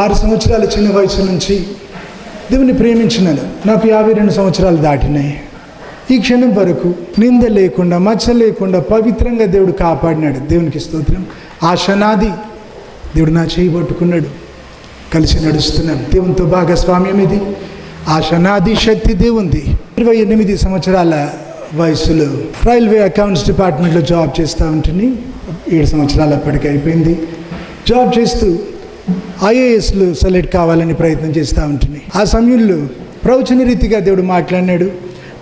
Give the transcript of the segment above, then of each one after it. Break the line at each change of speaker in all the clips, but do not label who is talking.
6 సంవత్సరాల చిన్న వయసు నుంచి దేవుని ప్రేమించినాను. నాకు 52 సంవత్సరాలు దాటినాయి. ఈ క్షణం వరకు నింద లేకుండా, మచ్చ లేకుండా పవిత్రంగా దేవుడు కాపాడినాడు. దేవునికి స్తోత్రం. ఆశనాది దేవుడు నా చేయి పట్టుకున్నాడు. కలిసి నడుస్తున్నాం. దేవునితో భాగస్వామ్యం ఇది. ఆశనాది శక్తి దేవుంది. 28 సంవత్సరాల వయసులో రైల్వే అకౌంట్స్ డిపార్ట్మెంట్లో జాబ్ చేస్తూ ఉంటుంది. 7 సంవత్సరాలు అప్పటికి అయిపోయింది. జాబ్ చేస్తూ ఐఏఎస్లు సెలెక్ట్ కావాలని ప్రయత్నం చేస్తూ ఉంటుంది. ఆ సమయంలో ప్రవచన రీతిగా దేవుడు మాట్లాడినాడు.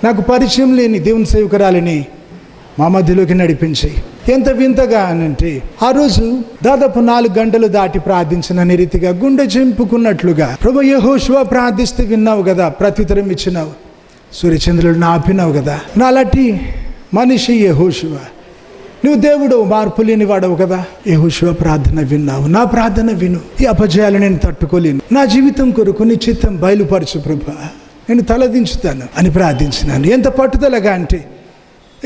నాకు పరిచయం లేని దేవుని సేవకురాలని మా మధ్యలోకి నడిపించి, ఎంత వింతగా అనంటే ఆ రోజు దాదాపు 4 గంటలు దాటి ప్రార్థించిన రీతిగా గుండె చెంపుకున్నట్లుగా, ప్రభు యెహోషువ ప్రార్థిస్తే విన్నావు కదా, ప్రత్యుత్తరం ఇచ్చినావు, సూర్యచంద్రులను ఆపినావు కదా. నాలాంటి మనిషి యెహోషువ, నువ్వు దేవుడు, మార్పు లేని వాడవు కదా. యెహోషువ ప్రార్థన విన్నావు, నా ప్రార్థన విను. ఈ అపజయాలు నేను తట్టుకోలేను. నా జీవితం కొరకు నీ చిత్తం బయలుపరచు ప్రభా, నేను తలదించుతాను అని ప్రార్థించినాను. ఎంత పట్టుదలగా అంటే,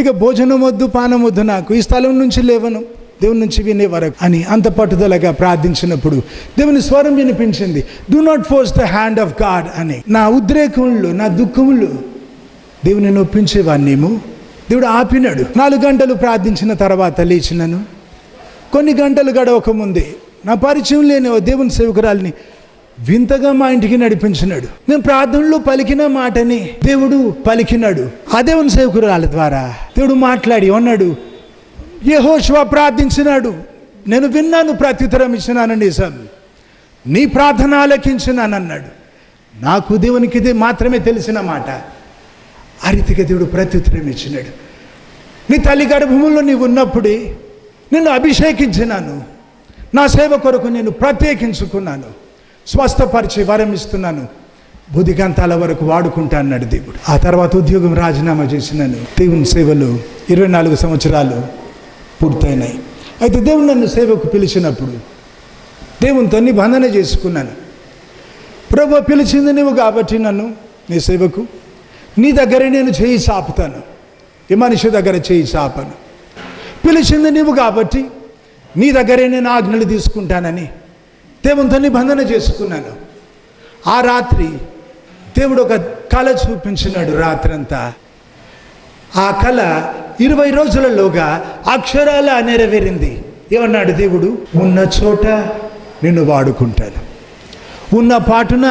ఇక భోజనం వద్దు, పానం వద్దు, నాకు ఈ స్థలం నుంచి లేవను, దేవుని నుంచి వినే వరకు అని అంత పట్టుదలగా ప్రార్థించినప్పుడు దేవుని స్వరం వినిపించింది. Do not force the hand of God అని. నా ఉద్రేకంలో, నా దుఃఖంలో దేవుని నొప్పించేవాన్నేమో దేవుడు ఆపినాడు. 4 గంటలు ప్రార్థించిన తర్వాత లేచినాను. కొన్ని గంటలు గడవక ముందే నా పరిచయం లేని దేవుని సేవకురాల్ని వింతగా మా ఇంటికి నడిపించినాడు. నేను ప్రార్థనలో పలికిన మాటని దేవుడు పలికినాడు. ఆ దేవుని సేవకురాల ద్వారా దేవుడు మాట్లాడి అన్నాడు, యెహోషువ ప్రార్థించినాడు, నేను విన్నాను, ప్రత్యుత్తరం ఇచ్చినాను, నిజం, నీ ప్రార్థన ఆలకించినానన్నాడు. నాకు దేవునికి ఇది మాత్రమే తెలిసిన మాట. ఆ రీతిగా దేవుడు ప్రత్యుత్తరం ఇచ్చినాడు. నీ తల్లి గర్భంలో నీవు ఉన్నప్పుడే నిన్ను అభిషేకించినాను, నా సేవ కొరకు నేను ప్రత్యేకించుకున్నాను, స్వస్థపరిచి వరం ఇస్తున్నాను, బుద్ధిగంతాల వరకు వాడుకుంటా అన్నాడు దేవుడు. ఆ తర్వాత ఉద్యోగం రాజీనామా చేసినాను. దేవుని సేవలు 24 సంవత్సరాలు పూర్తయినాయి. అయితే దేవుడు నన్ను సేవకు పిలిచినప్పుడు దేవునితో నిబంధన చేసుకున్నాను. ప్రభు పిలిచింది నువ్వు కాబట్టి నన్ను నీ సేవకు, నీ దగ్గరే నేను చేయి చాపుతాను, ఈ మనిషి దగ్గర చేయి చాపను. పిలిచింది నువ్వు కాబట్టి నీ దగ్గరే నేను ఆజ్ఞలు తీసుకుంటానని దేవునితో నిబంధన చేసుకున్నాను. ఆ రాత్రి దేవుడు ఒక కళ చూపించినాడు. రాత్రంతా ఆ కళ 20 రోజులలోగా అక్షరాల నెరవేరింది. ఏమన్నాడు దేవుడు? ఉన్న చోట నిన్ను వాడుకుంటాను, ఉన్న పాటున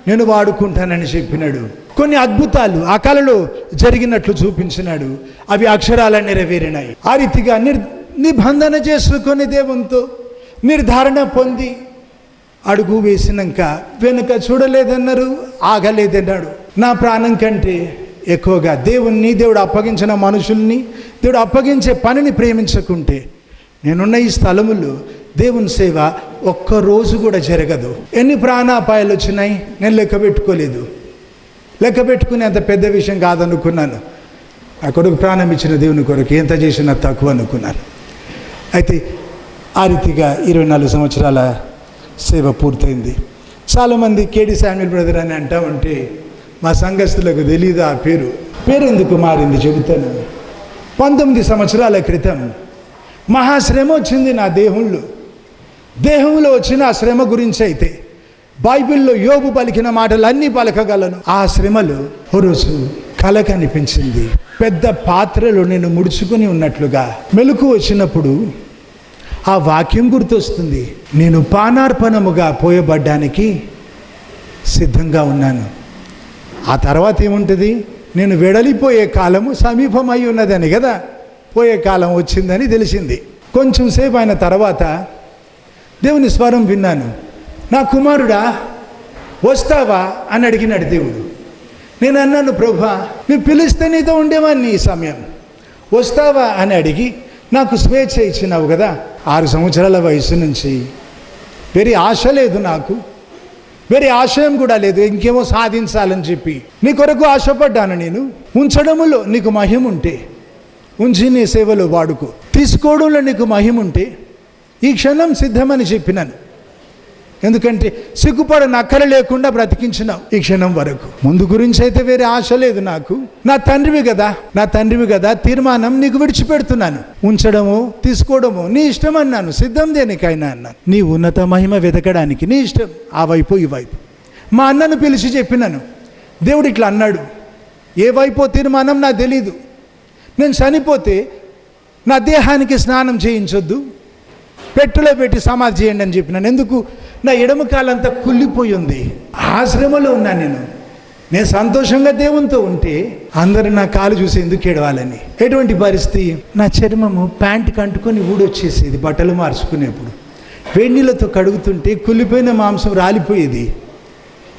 నేను వాడుకుంటానని చెప్పినాడు. కొన్ని అద్భుతాలు ఆ కళలో జరిగినట్లు చూపించినాడు. అవి అక్షరాల నెరవేరినాయి. ఆ రీతిగా నిబంధన చేసుకొని దేవునితో నిర్ధారణ పొంది అడుగు వేసినాక వెనుక చూడలేదన్నారు, ఆగలేదన్నాడు. నా ప్రాణం కంటే ఎక్కువగా దేవుడు అప్పగించిన మనుషుల్ని, దేవుడు అప్పగించే పనిని ప్రేమించకుంటే నేనున్న ఈ స్థలములో దేవుని సేవ ఒక్కరోజు కూడా జరగదు. ఎన్ని ప్రాణాపాయాలు వచ్చినాయి నేను లెక్క పెట్టుకోలేదు. లెక్క పెట్టుకునే అంత పెద్ద విషయం కాదనుకున్నాను. ఆ కొడుకు ప్రాణం ఇచ్చిన దేవుని కొరకు ఎంత చేసినా తక్కువ అనుకున్నాను. అయితే ఆ రీతిగా 24 సంవత్సరాల సేవ పూర్తయింది. చాలామంది కేడి శామ్యూల్ బ్రదర్ అని అంటా ఉంటే మా సంఘస్థులకు తెలియదు ఆ పేరు ఎందుకు మారింది చెబుతాను. 19 సంవత్సరాల క్రితం మహాశ్రమ వచ్చింది నా దేహంలో వచ్చిన ఆ శ్రమ గురించి అయితే బైబిల్లో యోబు పలికిన మాటలన్నీ పలకగలను. ఆ శ్రమలో ఓ రోజు కల కనిపించింది. పెద్ద పాత్రలో నేను ముడుచుకుని ఉన్నట్లుగా మెలకు వచ్చినప్పుడు ఆ వాక్యం గుర్తొస్తుంది. నేను పానార్పణముగా పోయబడ్డానికి సిద్ధంగా ఉన్నాను. ఆ తర్వాత ఏముంటుంది? నేను వెడలిపోయే కాలము సమీపమై ఉన్నదని కదా, పోయే కాలం వచ్చిందని తెలిసింది. కొంచెం సేపు అయిన తర్వాత దేవుని స్వరం విన్నాను. నా కుమారుడా వస్తావా అని అడిగినాడు దేవుడు. నేను అన్నాను, ప్రభా నువ్వు పిలిస్తే నీతో ఉండేవాడిని, ఈ సమయం వస్తావా అని అడిగి నాకు స్వేచ్ఛ ఇచ్చినావు కదా. 6 సంవత్సరాల వయసు నుంచి వేరే ఆశ లేదు, నాకు వేరే ఆశయం కూడా లేదు, ఇంకేమో సాధించాలని చెప్పి నీ కొరకు ఆశపడ్డాను. నేను ఉంచడములో నీకు మహిమ ఉంటే ఉంచి నీ సేవలో వాడుకో, తీసుకోవడంలో నీకు మహిమ ఉంటే ఈ క్షణం సిద్ధమని చెప్పినాను. ఎందుకంటే సిగ్గుపడని అక్కర లేకుండా బ్రతికించినావు ఈ క్షణం వరకు. ముందు గురించి అయితే వేరే ఆశ లేదు నాకు. నా తండ్రివి కదా తీర్మానం నీకు విడిచిపెడుతున్నాను. ఉంచడమో తీసుకోవడమో నీ ఇష్టం అన్నాను. సిద్ధం దేనికైనా అన్నాను. నీ ఉన్నత మహిమ వెతకడానికి నీ ఇష్టం. ఆ వైపు ఈ వైపు. మా అన్నను పిలిచి చెప్పినాను, దేవుడు ఇట్లా అన్నాడు, ఏ వైపో తీర్మానం నాకు తెలీదు. నేను చనిపోతే నా దేహానికి స్నానం చేయించొద్దు, పెట్టెలో పెట్టి సమాధి చేయండి అని చెప్పినాను. ఎందుకు? నా ఎడమ కాలంతా కుళ్ళిపోయి ఉంది. ఆశ్రమంలో ఉన్నాను నేను సంతోషంగా దేవునితో ఉంటే అందరూ నా కాలు చూసి ఎందుకు ఏడవాలని. ఎటువంటి పరిస్థితి? నా చర్మము ప్యాంటుకి అంటుకొని ఊడొచ్చేసేది. బట్టలు మార్చుకునేప్పుడు వేడినీళ్ళతో కడుగుతుంటే కుళ్ళిపోయిన మాంసం రాలిపోయేది.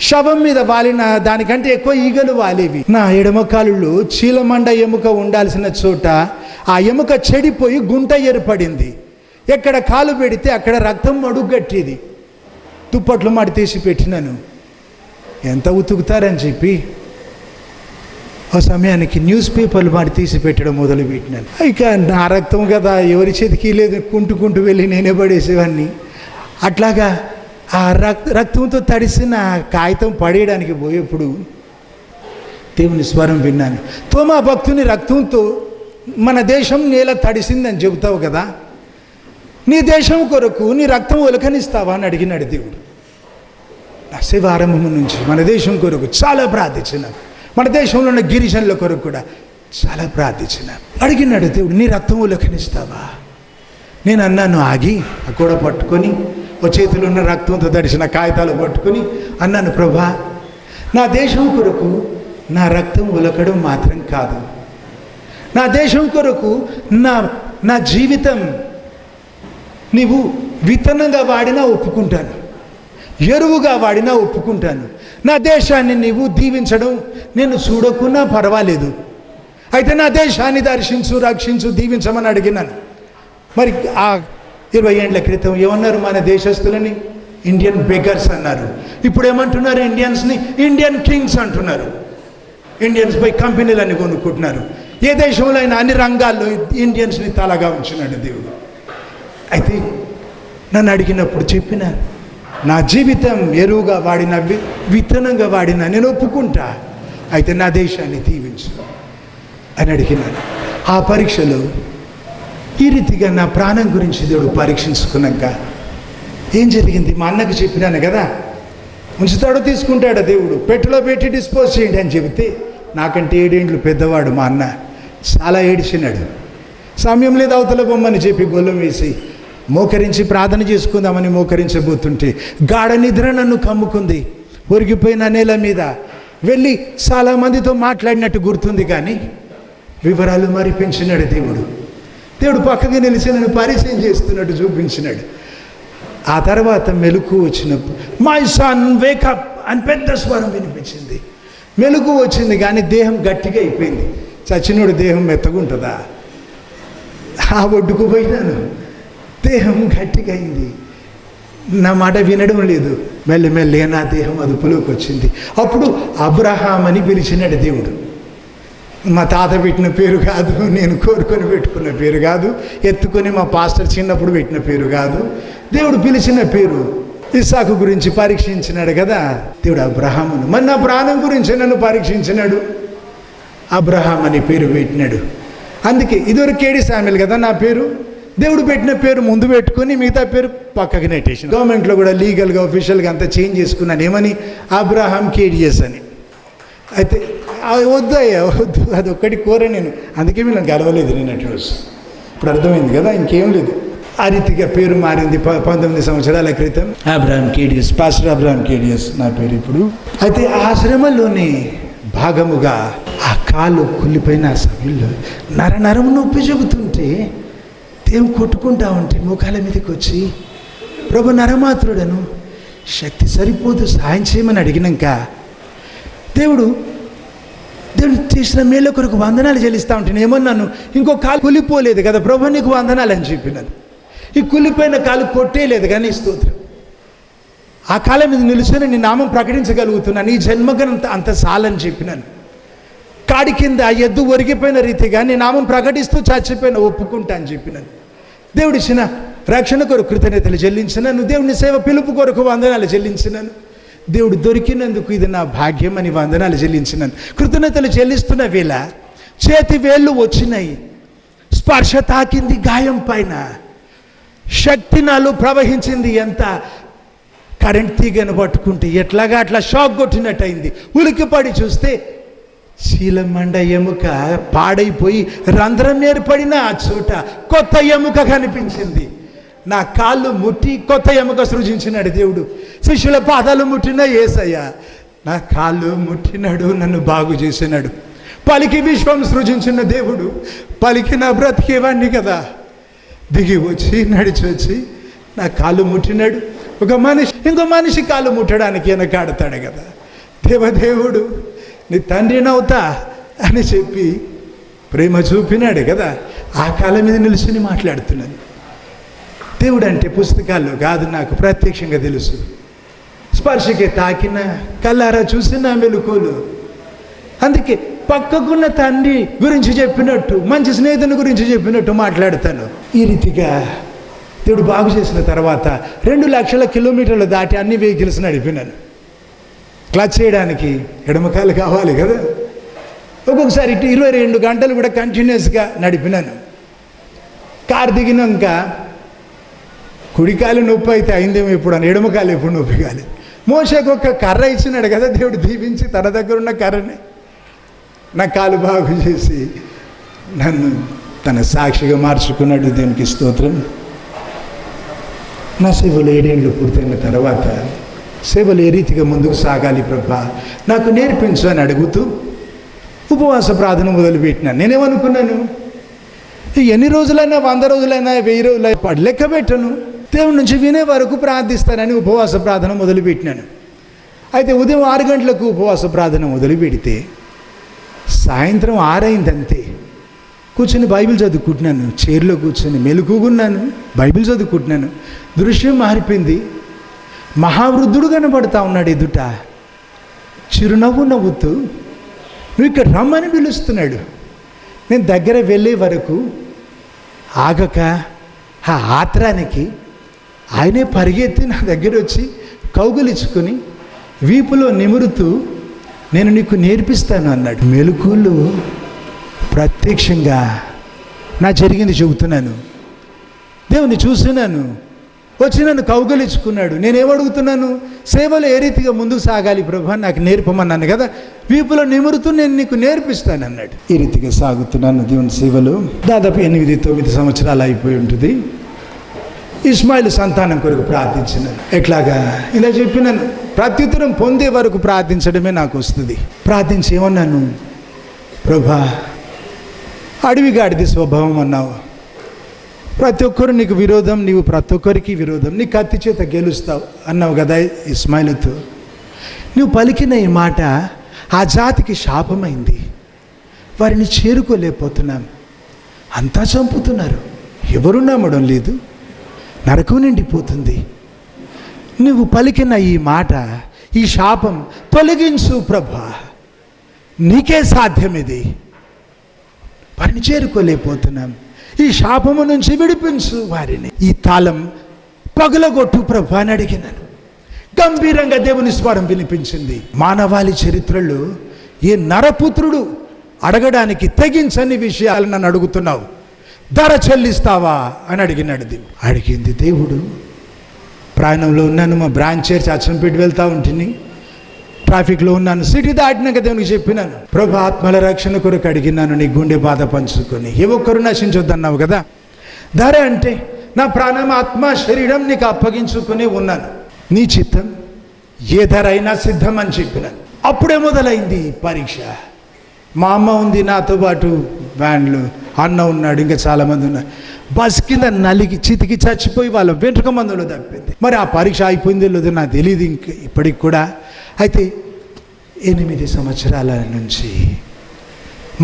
శవం మీద వాలిన దానికంటే ఎక్కువ ఈగలు వాలేవి. నా ఎడమ కాలులో చీలమండ ఎముక ఉండాల్సిన చోట ఆ ఎముక చెడిపోయి గుంట ఏర్పడింది. ఎక్కడ కాలు పెడితే అక్కడ రక్తం అడుగట్టేది. దుప్పట్లు మడి తీసి పెట్టినాను. ఎంత ఉతుకుతారని చెప్పి ఆ సమయానికి న్యూస్ పేపర్లు మడి తీసి పెట్టడం మొదలుపెట్టినాను. ఇక నా రక్తం కదా, ఎవరి చేతికి లేదు, కుంటూ వెళ్ళి నేనే పడేసేవాడిని. అట్లాగా ఆ రక్తంతో తడిసిన కాగితం పడేయడానికి పోయేప్పుడు దేవుని స్వరం విన్నాను. తోమా భక్తుని రక్తంతో మన దేశం నేల తడిసిందని చెబుతావు కదా, నీ దేశం కొరకు నీ రక్తం ఒలకనిస్తావా అని అడిగినాడు దేవుడు. శివారంభం నుంచి మన దేశం కొరకు చాలా ప్రార్థించినాను. మన దేశంలో ఉన్న గిరిజనుల కొరకు కూడా చాలా ప్రార్థించినాను. అడిగినాడు దేవుడు, నీ రక్తం ఒలకనిస్తావా? నేను అన్నాను, ఆగి ఆ కూడా పట్టుకొని ఓ చేతిలో ఉన్న రక్తంతో తడిసిన కాగితాలు పట్టుకొని అన్నాను, ప్రభా, నా దేశం కొరకు నా రక్తం ఒలకడం మాత్రం కాదు, నా దేశం కొరకు నా జీవితం నీవు విత్తనంగా వాడినా ఒప్పుకుంటాను, ఎరువుగా వాడినా ఒప్పుకుంటాను. నా దేశాన్ని నీవు దీవించడం నేను చూడకున్నా పర్వాలేదు, అయితే నా దేశాన్ని దర్శించు, రక్షించు, దీవించమని అడిగినాను. మరి ఆ 20 ఏళ్ల క్రితం ఏమన్నారు మన దేశస్తులని? ఇండియన్ బెగర్స్ అన్నారు. ఇప్పుడు ఏమంటున్నారు? ఇండియన్స్ని ఇండియన్ కింగ్స్ అంటున్నారు. ఇండియన్స్ పై కంపెనీలన్నీ కొనుక్కుంటున్నారు. ఏ దేశంలో అయినా అన్ని రంగాల్లో ఇండియన్స్ని తలగా ఉంచినాడు దేవుడు. అయితే నన్ను అడిగినప్పుడు చెప్పిన, నా జీవితం ఎరువుగా వాడిన, విత్తనంగా వాడిన నేను ఒప్పుకుంటా, అయితే నా దేశాన్ని దీవించు అని అడిగినాను. ఆ పరీక్షలో ఈ రీతిగా నా ప్రాణం గురించి దేవుడు పరీక్షించుకున్నాక ఏం జరిగింది? మా అన్నకు చెప్పినాను కదా, ఉంచుతాడో తీసుకుంటాడో దేవుడు, పెట్టెలో పెట్టి డిస్పోజ్ చేయండి అని చెబితే, నాకంటే 7 ఏండ్లు పెద్దవాడు మా అన్న, చాలా ఏడిచినాడు. సమయం లేదు అవతల బొమ్మని చెప్పి గొల్లం వేసి మోకరించి ప్రార్థన చేసుకుందామని మోకరించబోతుంటే గాఢ నిద్ర నన్ను కమ్ముకుంది. ఒరిగిపోయిన నేల మీద వెళ్ళి చాలా మందితో మాట్లాడినట్టు గుర్తుంది, కానీ వివరాలు మరిపించినాడు దేవుడు. దేవుడు పక్కకి నిలిచి నన్ను పరిచయం చేస్తున్నట్టు చూపించినాడు. ఆ తర్వాత మెలకు వచ్చినప్పుడు మై సన్ వేకప్ అని పెద్ద స్వరం వినిపించింది. మెలకు వచ్చింది, కానీ దేహం గట్టిగా అయిపోయింది. చచ్చినోడు దేహం మెత్తగుంటుందా? ఆ ఒడ్డుకు పోయినాను, దేహం గట్టిగా అయింది, నా మాట వినడం లేదు. మెల్లమెల్లగా నా దేహం అదుపులోకి వచ్చింది. అప్పుడు అబ్రహాం అని పిలిచినాడు దేవుడు. మా తాత పెట్టిన పేరు కాదు, నేను కోరుకొని పెట్టుకున్న పేరు కాదు, ఎత్తుకొని మా పాస్టర్ చిన్నప్పుడు పెట్టిన పేరు కాదు, దేవుడు పిలిచిన పేరు. ఇస్సాకు గురించి పరీక్షించినాడు కదా దేవుడు అబ్రహామును. మరి నా ప్రాణం గురించి నన్ను పరీక్షించినాడు, అబ్రహాం అని పేరు పెట్టినాడు. అందుకే ఇదివరకు కేడి శామ్యూల్ కదా నా పేరు. దేవుడు పెట్టిన పేరు ముందు పెట్టుకొని మిగతా పేరు పక్కకి నెట్టేసిన. గవర్నమెంట్లో కూడా లీగల్గా ఆఫీషియల్గా అంతా చేంజ్ చేసుకున్నాను. ఏమని? అబ్రహాం కేడిఎస్ అని. అయితే వద్దయ్యా వద్దు, అది ఒక్కటి కోర నేను, అందుకే వీళ్ళని కలవలేదు నేను అటు రోజు. ఇప్పుడు అర్థమైంది కదా, ఇంకేం లేదు. ఆ రీతిగా పేరు మారింది 19 సంవత్సరాల క్రితం. Abraham KDS, pastor Abraham KDS నా పేరు ఇప్పుడు. అయితే ఆ శ్రమలోని భాగముగా ఆ కాలు కుళ్ళిపోయిన సమయంలో నరం నొప్పి చెబుతుంటే దేవుడు కొట్టుకుంటా ఉంటే మోకాల మీదకి వచ్చి, ప్రభు నరమాత్రుడను, శక్తి సరిపోదు, సాయం చేయమని అడిగినాక దేవుడు చేసిన మేళ్ళ కొరకు వందనాలు చెల్లిస్తూ ఉంటాను. ఏమన్నాను? ఇంకో కాలు కులిపోలేదు కదా ప్రభు, నీకు వందనాలు అని చెప్పినాను. ఈ కులిపోయిన కాలు కొట్టేయలేదు కానీ స్తోత్రం. ఆ కాలం మీద నిలుచుని నీ నామం ప్రకటించగలుగుతున్నాను, ఈ జన్మగంత అంత చాలని చెప్పినాను. కాడి కింద ఎద్దు ఒరిగిపోయిన రీతిగా నీ నామం ప్రకటిస్తూ చచ్చిపోయిన ఒప్పుకుంటా అని చెప్పినాను. దేవుడు ఇచ్చిన రక్షణ కొరకు కృతజ్ఞతలు చెల్లించినాను. దేవుని సేవ పిలుపు కొరకు వందనాలు చెల్లించినాను. దేవుడు దొరికినందుకు ఇది నా భాగ్యం అని వందనాలు చెల్లించినాను. కృతజ్ఞతలు చెల్లిస్తున్న వేళ చేతి వేళ్ళు వచ్చినాయి, స్పర్శ తాకింది గాయం పైన, శక్తి నాలో ప్రవహించింది. ఎంత కరెంట్ తీగను పట్టుకుంటే ఎట్లాగా అట్లా షాక్ కొట్టినట్టయింది. ఉలికిపడి చూస్తే శీలమండ ఎముక పాడైపోయి రంధ్రం ఏర్పడిన ఆ చోట కొత్త ఎముక కనిపించింది. నా కాళ్ళు ముట్టి కొత్త ఎముక సృజించినాడు దేవుడు. శిష్యుల పాదాలు ముట్టిన యేసయ్య నా కాళ్ళు ముట్టినాడు, నన్ను బాగు చేసినాడు. పలికి విశ్వం సృజించిన దేవుడు పలికిన బ్రతికేవాడిని కదా, దిగి వచ్చి నడిచి వచ్చి నా కాళ్ళు ముట్టినాడు. ఒక మనిషి ఇంకో మనిషి కాళ్ళు ముట్టడానికి వెనకాడతాడు కదా. దేవదేవుడు నీ తండ్రినవుతా అని చెప్పి ప్రేమ చూపినాడు కదా. ఆ కాళ్ళ మీద నిలుచుని మాట్లాడుతున్నాను. దేవుడు అంటే పుస్తకాల్లో కాదు, నాకు ప్రత్యక్షంగా తెలుసు. స్పర్శకి తాకిన కళ్ళారా చూసిన మెలుకోలు. అందుకే పక్కకున్న తండ్రి గురించి చెప్పినట్టు, మంచి స్నేహితుని గురించి చెప్పినట్టు మాట్లాడతాను. ఈ రీతిగా దేవుడు బాగు చేసిన తర్వాత 2,00,000 కిలోమీటర్లు దాటి అన్ని వెహికల్స్ నడిపినాను. క్లచ్ చేయడానికి ఎడమకాయలు కావాలి కదా. ఒక్కొక్కసారి 22 గంటలు కూడా కంటిన్యూస్గా నడిపినాను. కారు దిగినాక కుడికాయలు నొప్పి అయితే అయిందేమో ఇప్పుడు అని, ఎడమకాయలు ఎప్పుడు నొప్పి కాలేదు. మోషేకు ఒక కర్ర ఇచ్చినాడు కదా దేవుడు, దీవించి తన దగ్గర ఉన్న కర్రని నా కాలు బాగు చేసి నన్ను తన సాక్షిగా మార్చుకున్నాడు. దేవునికి స్తోత్రం. నా సేవలు 7 ఏళ్ళు పూర్తయిన తర్వాత సేవలు ఏ రీతిగా ముందుకు సాగాలి ప్రభా నాకు నేర్పించు అని అడుగుతూ ఉపవాస ప్రార్థన మొదలుపెట్టినాను. నేనేమనుకున్నాను, ఎన్ని రోజులైనా 100 రోజులైనా 1000 రోజులైనా లెక్క పెట్టను, దేవుడి నుంచి వినే వరకు ప్రార్థిస్తానని ఉపవాస ప్రార్థన మొదలుపెట్టినాను. అయితే ఉదయం 6 గంటలకు ఉపవాస ప్రార్థన మొదలు పెడితే సాయంత్రం 6 అయిందంతే. కూర్చొని బైబిల్ చదువుకుంటున్నాను, చైర్లో కూర్చొని మెలుకున్నాను, బైబిల్ చదువుకుంటున్నాను. దృశ్యం మారిపోయింది. మహావృద్ధుడు కనబడతా ఉన్నాడు ఎదుట, చిరునవ్వు నవ్వుతూ నువ్వు ఇక్కడ రమ్మని పిలుస్తున్నాడు. నేను దగ్గర వెళ్ళే వరకు ఆగక ఆ ఆత్రానికి ఆయనే పరిగెత్తి నా దగ్గర వచ్చి కౌగులించుకొని వీపులో నిమురుతూ నేను నీకు నేర్పిస్తాను అన్నాడు. మెలకువలు ప్రత్యక్షంగా నా జరిగింది చెబుతున్నాను. దేవుని చూస్తున్నాను, వచ్చి నన్ను కౌగలించుకున్నాడు. నేనేమడుగుతున్నాను, సేవలు ఏ రీతిగా ముందుకు సాగాలి ప్రభా నాకు నేర్పమన్నాను కదా, వీపులో నిమురుతూ నేను నీకు నేర్పిస్తాను అన్నాడు. ఈ రీతిగా సాగుతున్నాను దేవుని సేవలు. దాదాపు 8-9 సంవత్సరాలు అయిపోయి ఉంటుంది. ఇస్మాయిల్ సంతానం కొరకు ప్రార్థించినాను. ఎట్లాగా ఇలా చెప్పినాను, ప్రత్యుత్తరం పొందే వరకు ప్రార్థించడమే నాకు వస్తుంది. ప్రార్థించి ఏమన్నాను, ప్రభా అడవిగాడిది స్వభావం అన్నావు, ప్రతి ఒక్కరు నీకు విరోధం, నీవు ప్రతి ఒక్కరికి విరోధం, నీ కత్తి చేత గెలుస్తావు అన్నావు కదా ఇస్మాయిలుతో. నువ్వు పలికిన ఈ మాట ఆ జాతికి శాపమైంది. వారిని చేరుకోలేకపోతున్నాం, అంతా చంపుతున్నారు, ఎవరు నమ్మడం లేదు, నరకం నిండిపోతుంది. నువ్వు పలికిన ఈ మాట, ఈ శాపం తొలగించు ప్రభా, నీకే సాధ్యం ఇది. వారిని చేరుకోలేకపోతున్నాం, ఈ శాపము నుంచి విడిపించు వారిని. ఈ తాళం పగలగొట్టు ప్రభా అని అడిగినాను. గంభీరంగా దేవుని స్వరం వినిపించింది. మానవాళి చరిత్రలో ఏ నరపుత్రుడు అడగడానికి తెగించని విషయాలు నన్ను అడుగుతున్నావు, ధర చెల్లిస్తావా అని అడిగినాడు దేవుడు. అడిగింది దేవుడు. ప్రయాణంలో ఉన్నాను, మా బ్రాంచ్ చర్చ్ అచ్చంపేట వెళ్తూ ఉంటుంది, ట్రాఫిక్లో ఉన్నాను. సిటీ దాటినాక దేవునికి చెప్పినాను, ప్రభు ఆత్మల రక్షణ కొరకు అడిగినాను, నీ గుండె బాధ పంచుకొని ఏ ఒక్కరు నశించొద్దన్నావు కదా. ధర అంటే నా ప్రాణం ఆత్మ శరీరం నీకు అప్పగించుకొని ఉన్నాను, నీ చిత్తం ఏ ధర అయినా సిద్ధం అని చెప్పినాను. అప్పుడే మొదలైంది పరీక్ష. మా అమ్మ ఉంది నాతో పాటు వ్యాన్లో, అన్న ఉన్నాడు, ఇంకా చాలామంది ఉన్నారు. బస్ కింద నలిగి చితికి చచ్చిపోయి వాళ్ళ వెంట్రుక మందులో తప్పింది. మరి ఆ పరీక్ష అయిపోయిందో లేదో నాకు తెలియదు ఇంక ఇప్పటికి కూడా. అయితే 8 సంవత్సరాల నుంచి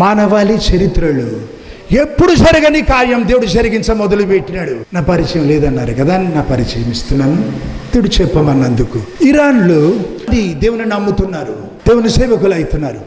మానవాళి చరిత్రలో ఎప్పుడు జరగని కార్యం దేవుడు జరిగించ మొదలుపెట్టినాడు. నా పరిచయం లేదన్నారు కదా, నా పరిచయం ఇస్తున్నాను దేవుడు చెప్పమన్నందుకు. ఇరాన్లో దేవుని నమ్ముతున్నారు, దేవుని సేవకులు అవుతున్నారు.